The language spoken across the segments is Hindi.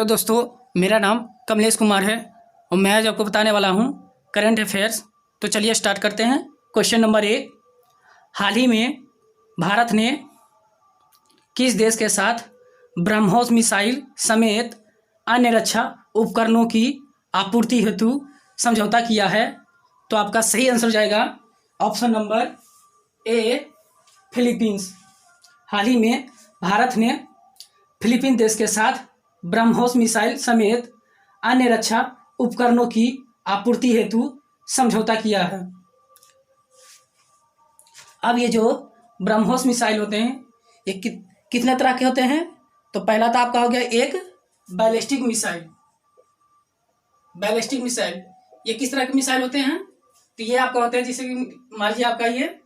हेलो दोस्तों, मेरा नाम कमलेश कुमार है और मैं आज आपको बताने वाला हूँ करंट अफेयर्स। तो चलिए स्टार्ट करते हैं। क्वेश्चन नंबर 1, हाल ही में भारत ने किस देश के साथ ब्रह्मोस मिसाइल समेत अन्य रक्षा उपकरणों की आपूर्ति हेतु समझौता किया है? तो आपका सही आंसर जाएगा ऑप्शन नंबर ए, फिलीपींस। हाल ही में भारत ने फिलीपींस देश के साथ ब्रह्मोस मिसाइल समेत अन्य रक्षा उपकरणों की आपूर्ति हेतु समझौता किया है। अब ये जो ब्रह्मोस मिसाइल होते हैं ये कितने तरह के होते हैं? तो पहला तो आपका हो गया एक बैलिस्टिक मिसाइल। बैलिस्टिक मिसाइल ये किस तरह के मिसाइल होते हैं? तो ये आपका होते हैं, जैसे कि मान लीजिए आपका ये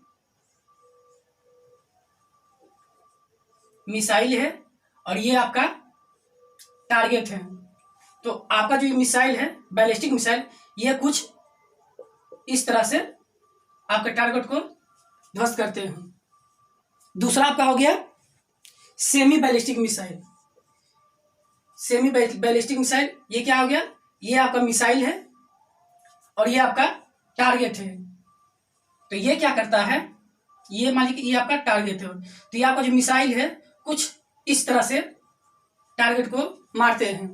मिसाइल है और ये आपका टारगेट है। तो आपका जो मिसाइल है बैलिस्टिक मिसाइल, ये कुछ इस तरह से आपके टारगेट को ध्वस्त करते हैं। दूसरा आपका हो गया semi ballistic missile. Semi ballistic missile ये क्या हो गया? ये आपका मिसाइल है और ये आपका टारगेट है। तो ये क्या करता है, ये मान लीजिए ये आपका टारगेट है, तो ये आपका जो मिसाइल है कुछ इस तरह से टारगेट को मारते हैं।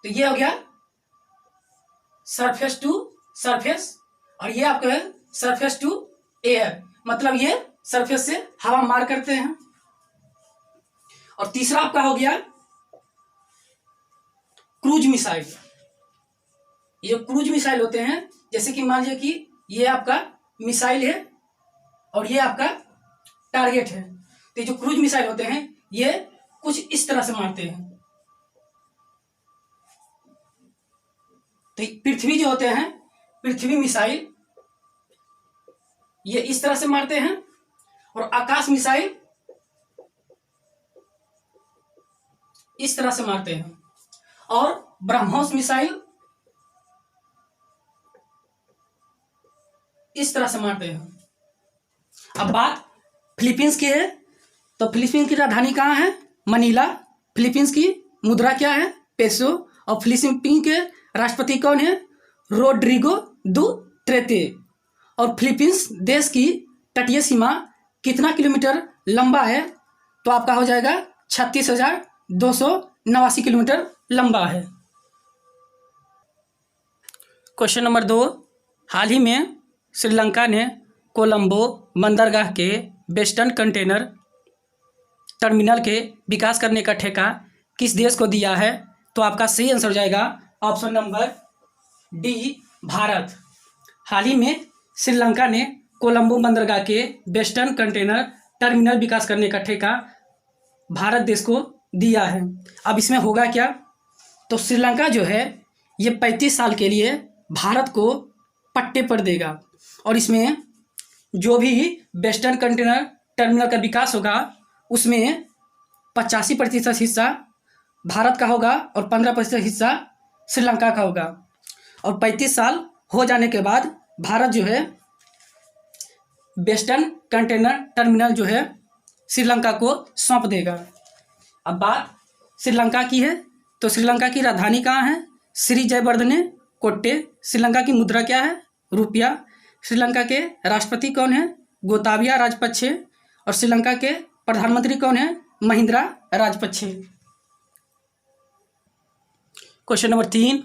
तो ये हो गया सरफेस टू सरफेस और ये आपका है सरफेस टू एयर, मतलब ये सरफेस से हवा मार करते हैं। और तीसरा आपका हो गया क्रूज मिसाइल। ये जो क्रूज मिसाइल होते हैं, जैसे कि मान लीजिए कि ये आपका मिसाइल है और ये आपका टारगेट है, तो जो क्रूज मिसाइल होते हैं ये कुछ इस तरह से मारते हैं। तो पृथ्वी जो होते हैं, पृथ्वी मिसाइल ये इस तरह से मारते हैं और आकाश मिसाइल इस तरह से मारते हैं और ब्रह्मोस मिसाइल इस तरह से मारते हैं। अब बात फिलीपींस की है, तो फिलीपींस की राजधानी कहाँ है? मनीला। फिलीपींस की मुद्रा क्या है? पेसो। और फिलीपींस के राष्ट्रपति कौन है? रोड्रिगो दुटेर्ते। और फिलीपींस देश की तटीय सीमा कितना किलोमीटर लंबा है? तो आपका हो जाएगा 36,289 किलोमीटर लंबा है। क्वेश्चन नंबर 2, हाल ही में श्रीलंका ने कोलंबो बंदरगाह के वेस्टर्न कंटेनर टर्मिनल के विकास करने का ठेका किस देश को दिया है? तो आपका सही आंसर हो जाएगा ऑप्शन नंबर डी, भारत। हाल ही में श्रीलंका ने कोलंबो बंदरगाह के वेस्टर्न कंटेनर टर्मिनल विकास करने का ठेका भारत देश को दिया है। अब इसमें होगा क्या? तो श्रीलंका जो है ये 35 साल के लिए भारत को पट्टे पर देगा और इसमें जो भी वेस्टर्न कंटेनर टर्मिनल का विकास होगा उसमें 85% हिस्सा भारत का होगा और 15% हिस्सा श्रीलंका का होगा। और 35 साल हो जाने के बाद भारत जो है वेस्टर्न कंटेनर टर्मिनल जो है श्रीलंका को सौंप देगा। अब बात श्रीलंका की है, तो श्रीलंका की राजधानी कहाँ है? श्री जयवर्धने कोट्टे। श्रीलंका की मुद्रा क्या है? रुपया। श्रीलंका के राष्ट्रपति कौन है? गोताबाया राजपक्षे। और श्रीलंका के प्रधानमंत्री कौन है? महिंद्रा राजपक्षे। क्वेश्चन नंबर 3,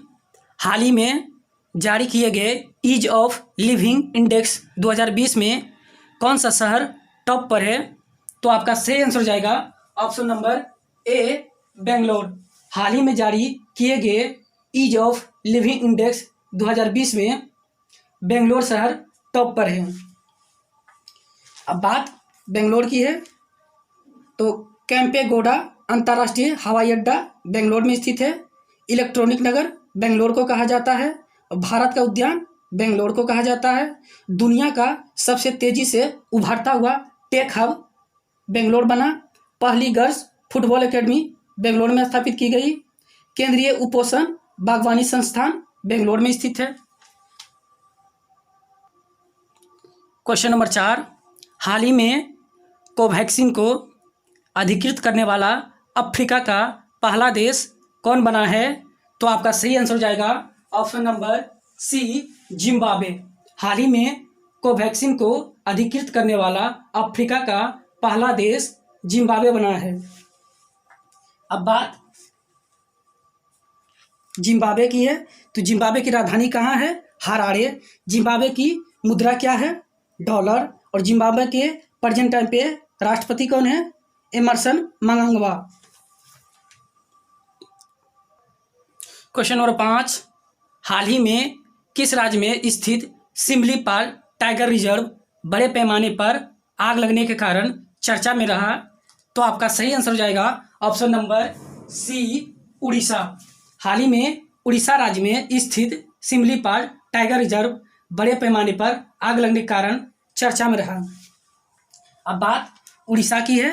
हाल ही में जारी किए गए ईज ऑफ लिविंग इंडेक्स 2020 में कौन सा शहर टॉप पर है? तो आपका सही आंसर हो जाएगा ऑप्शन नंबर ए, बेंगलोर। हाल ही में जारी किए गए ईज ऑफ लिविंग इंडेक्स 2020 में बेंगलोर शहर टॉप पर है। अब बात बेंगलोर की है, तो कैंपेगौड़ा अंतर्राष्ट्रीय हवाई अड्डा बेंगलोर में स्थित है। इलेक्ट्रॉनिक नगर बेंगलोर को कहा जाता है और भारत का उद्यान बेंगलोर को कहा जाता है। दुनिया का सबसे तेजी से उभरता हुआ टेक हब बेंगलोर बना। पहली गर्ल्स फुटबॉल एकेडमी बेंगलोर में स्थापित की गई। केंद्रीय उपोषण बागवानी संस्थान बेंगलोर में स्थित है। क्वेश्चन नंबर 4, हाल ही में कोवैक्सीन को अधिकृत करने वाला अफ्रीका का पहला देश कौन बना है? तो आपका सही आंसर हो जाएगा ऑप्शन नंबर सी, जिम्बाब्वे। हाल ही में कोवैक्सीन को अधिकृत करने वाला अफ्रीका का पहला देश जिम्बाब्वे बना है। अब बात जिम्बाब्वे की है, तो जिम्बाब्वे की राजधानी कहाँ है? हरारे। जिम्बाब्वे की मुद्रा क्या है? डॉलर। और जिम्बाब्वे के प्रेजेंट टाइम पे राष्ट्रपति कौन है? एमरसन मनंगवा। क्वेश्चन नंबर 5, हाल ही में किस राज्य में स्थित सिमलीपाल टाइगर रिजर्व बड़े पैमाने पर आग लगने के कारण चर्चा में रहा? तो आपका सही आंसर हो जाएगा ऑप्शन नंबर सी, उड़ीसा। हाल ही में उड़ीसा राज्य में स्थित सिमलीपाल टाइगर रिजर्व बड़े पैमाने पर आग लगने के कारण चर्चा में रहा। अब बात उड़ीसा की है,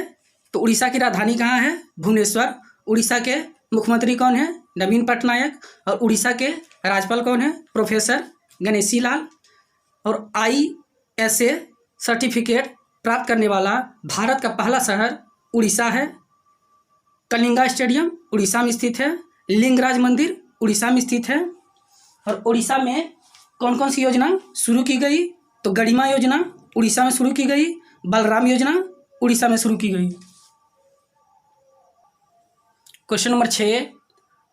तो उड़ीसा की राजधानी कहाँ है? भुवनेश्वर। उड़ीसा के मुख्यमंत्री कौन है? नवीन पटनायक। और उड़ीसा के राज्यपाल कौन है? प्रोफेसर गणेशी लाल। और ISA सर्टिफिकेट प्राप्त करने वाला भारत का पहला शहर उड़ीसा है। कलिंगा स्टेडियम उड़ीसा में स्थित है। लिंगराज मंदिर उड़ीसा में स्थित है। और उड़ीसा में कौन कौन सी योजना शुरू की गई? तो गरिमा योजना उड़ीसा में शुरू की गई। बलराम योजना उड़ीसा में शुरू की गई। क्वेश्चन नंबर 6,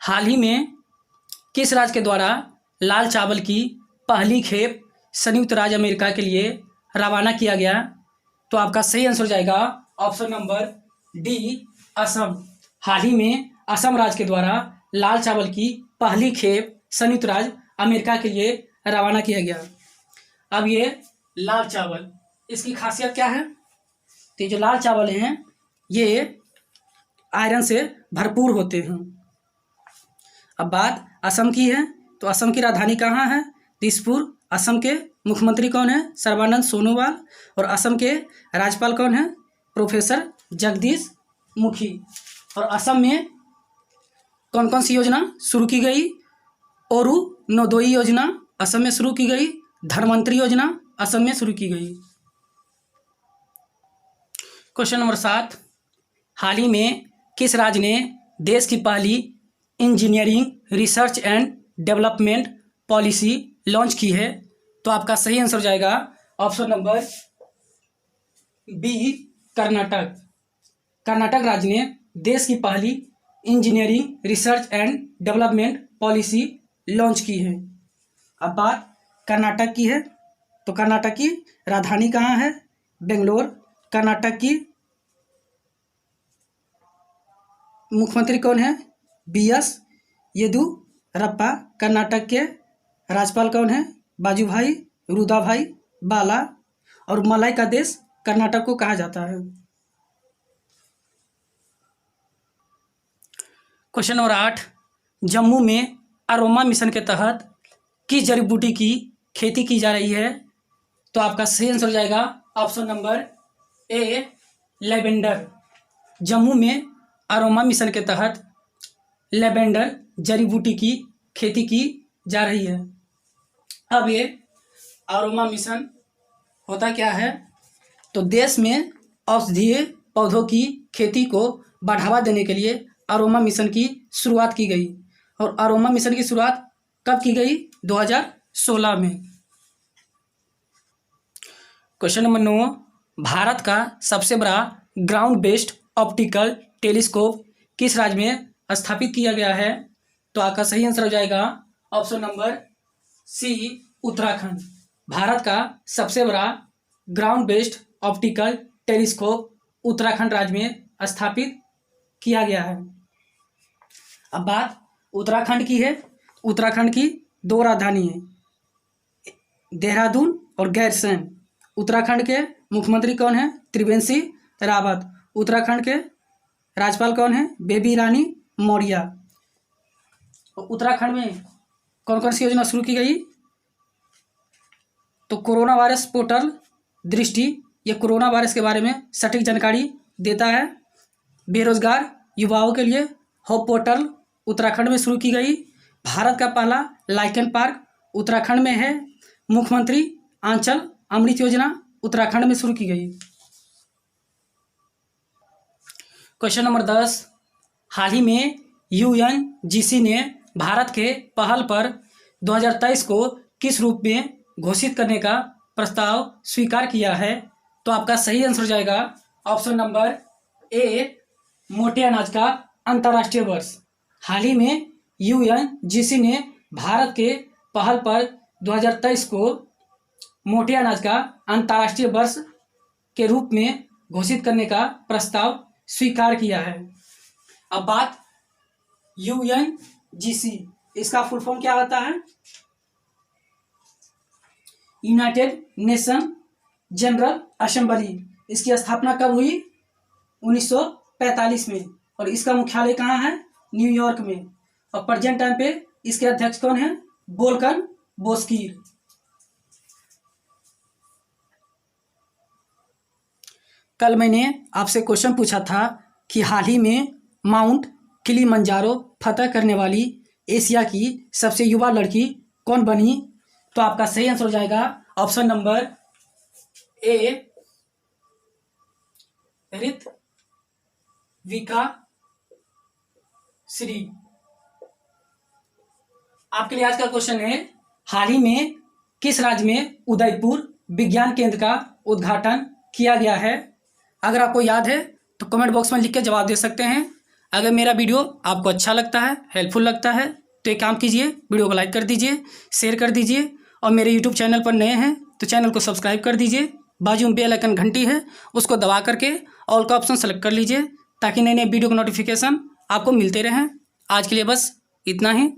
हाल ही में किस राज्य के द्वारा लाल चावल की पहली खेप संयुक्त राज्य अमेरिका के लिए रवाना किया गया? तो आपका सही आंसर हो जाएगा ऑप्शन नंबर डी, असम। हाल ही में असम राज्य के द्वारा लाल चावल की पहली खेप संयुक्त राज्य अमेरिका के लिए रवाना किया गया। अब ये लाल चावल, इसकी खासियत क्या है? तो ये जो लाल चावल हैं ये आयरन से भरपूर होते हैं। अब बात असम की है, तो असम की राजधानी कहाँ है? दिसपुर। असम के मुख्यमंत्री कौन है? सर्बानंद सोनोवाल। और असम के राज्यपाल कौन है? प्रोफेसर जगदीश मुखी। और असम में कौन कौन सी योजना शुरू की गई? अरुणोदय योजना असम में शुरू की गई। धनवंतरी योजना असम में शुरू की गई। क्वेश्चन नंबर 7, हाल ही में किस राज्य ने देश की पहली engineering research and development policy launch की है? तो आपका सही आंसर हो जाएगा option number B, Karnataka. Karnataka राज्य ने देश की पहली engineering research and development policy launch की है। अब बात कर्नाटक की है, तो कर्नाटक की राजधानी कहाँ है? बेंगलोर। कर्नाटक की मुख्यमंत्री कौन है? BS येदियुरप्पा। कर्नाटक के राज्यपाल कौन है? वाजुभाई रुदाभाई बाला। और मलाई का देश कर्नाटक को कहा जाता है। क्वेश्चन नंबर 8, जम्मू में अरोमा मिशन के तहत किस जड़ी बूटी की खेती की जा रही है? तो आपका सही आंसर हो जाएगा option number A, lavender. Jammu में अरोमा मिशन के तहत लेवेंडर जड़ी बूटी की खेती की जा रही है। अब ये अरोमा मिशन होता क्या है? तो देश में औषधीय पौधों की खेती को बढ़ावा देने के लिए अरोमा मिशन की शुरुआत की गई। और अरोमा मिशन की शुरुआत कब की गई? 2016 में। क्वेश्चन नंबर 9, भारत का सबसे बड़ा ग्राउंड बेस्ड ऑप्टिकल टेलीस्कोप किस राज्य में स्थापित किया गया है? तो आपका सही आंसर हो जाएगा option number C, Uttarakhand. Bharat का सबसे बड़ा ground based optical telescope Uttarakhand राज्य में स्थापित किया गया है। अब बात उत्तराखंड की है। उत्तराखंड की 2 राजधानी है, देहरादून और गैरसैंण। उत्तराखंड के मुख्यमंत्री कौन है? त्रिवेंद्र सिंह रावत। उत्तराखंड के राज्यपाल कौन है? बेबी रानी मौर्य। उत्तराखंड में कौन कौन सी योजना शुरू की गई? तो कोरोना वायरस पोर्टल दृष्टि, ये कोरोना वायरस के बारे में सटीक जानकारी देता है। बेरोजगार युवाओं के लिए होप पोर्टल उत्तराखंड में शुरू की गई। भारत का पहला लाइकेन पार्क उत्तराखंड में है। मुख्यमंत्री आंचल अमृत योजना उत्तराखंड में शुरू की गई। क्वेश्चन नंबर 10, हाल ही में यूएनजीसी ने भारत के पहल पर 2023 को किस रूप में घोषित करने का प्रस्ताव स्वीकार किया है? तो आपका सही आंसर हो जाएगा ऑप्शन नंबर ए, मोटे अनाज का अंतर्राष्ट्रीय वर्ष। हाल ही में यूएनजीसी ने भारत के पहल पर 2023 को मोटे अनाज का अंतर्राष्ट्रीय वर्ष के रूप में घोषित करने का प्रस्ताव स्वीकार किया है। अब बात यूएनजीसी, इसका फुल फॉर्म क्या होता है? United nation general assembly. इसकी स्थापना कब हुई? 1945 में। और इसका मुख्यालय कहाँ है? न्यूयॉर्क में। और प्रेजेंट टाइम पे इसके अध्यक्ष कौन है? वोल्कर बोस्कीर। कल मैंने आपसे क्वेश्चन पूछा था कि हाल ही में माउंट किलिमंजारो फतह करने वाली एशिया की सबसे युवा लड़की कौन बनी? तो आपका सही आंसर हो जाएगा option number A, Ritvika Shri. आपके लिए आज का क्वेश्चन है, हाल ही में किस राज्य में उदयपुर विज्ञान केंद्र का उद्घाटन किया गया है? अगर आपको याद है तो कमेंट बॉक्स में लिख के जवाब दे सकते हैं। अगर मेरा वीडियो आपको अच्छा लगता है, हेल्पफुल लगता है, तो एक काम कीजिए, वीडियो को लाइक कर दीजिए, शेयर कर दीजिए, और मेरे यूट्यूब चैनल पर नए हैं तो चैनल को सब्सक्राइब कर दीजिए। बाजू में बेल आइकन घंटी है, उसको दबा करके ऑल का ऑप्शन सेलेक्ट कर लीजिए ताकि नए नए वीडियो का नोटिफिकेशन आपको मिलते रहें। आज के लिए बस इतना ही।